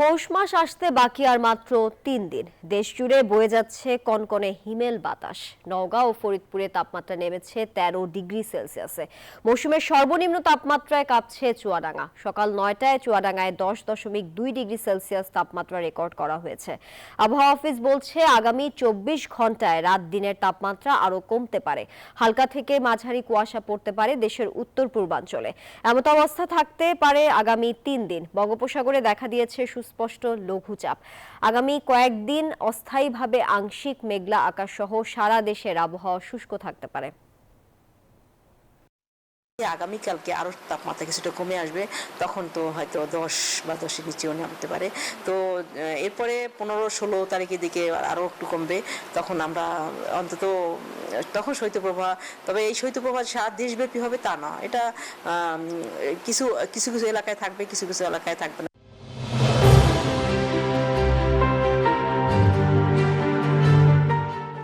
পৌষ মাস আসতে বাকি আর মাত্র ৩ দিন। দেশ জুড়ে বয়ে যাচ্ছে কনকনে হিমেল বাতাস। নওগাঁ ও ফরিদপুরে তাপমাত্রা নেমেছে ১৩ ডিগ্রি সেলসিয়াসে। মৌসুমের সর্বনিম্ন তাপমাত্রায় কাঁপছে চুয়াডাঙ্গা। সকাল ৯টায় চুয়াডাঙ্গায় ১০.২ ডিগ্রি সেলসিয়াস তাপমাত্রা রেকর্ড করা হয়েছে। আবহাওয়া অফিস বলছে আগামী ২৪ ঘন্টায় রাত দিনের তাপমাত্রা আরও কমতে পারে। হালকা থেকে মাঝারি কুয়াশা পড়তে পারে দেশের উত্তর পূর্বাঞ্চলে। এমত অবস্থা থাকতে পারে আগামী ৩ দিন। বঙ্গোপসাগরে দেখা দিয়েছে সুস্পষ্ট লঘুচাপ। আগামী কয়েকদিন অস্থায়ীভাবে আংশিক মেঘলা আকাশ সহ সারা দেশের আবহাওয়া শুষ্ক থাকতে পারে। আগামীকালকে আরো তাপমাত্রা কিছুটা কমে আসবে, তখন তো হয়তো ১০ বা ১০-এর নিচেও নামতে পারে। তো এরপরে ১৫-১৬ তারিখের দিকে আরও একটু কমবে। তখন আমরা অন্তত তখন শৈত্যপ্রবাহ, তবে এই শৈত্যপ্রবাহ সারা দেশব্যাপী হবে তা না, এটা কিছু কিছু এলাকায় থাকবে, কিছু কিছু এলাকায় থাকবে না।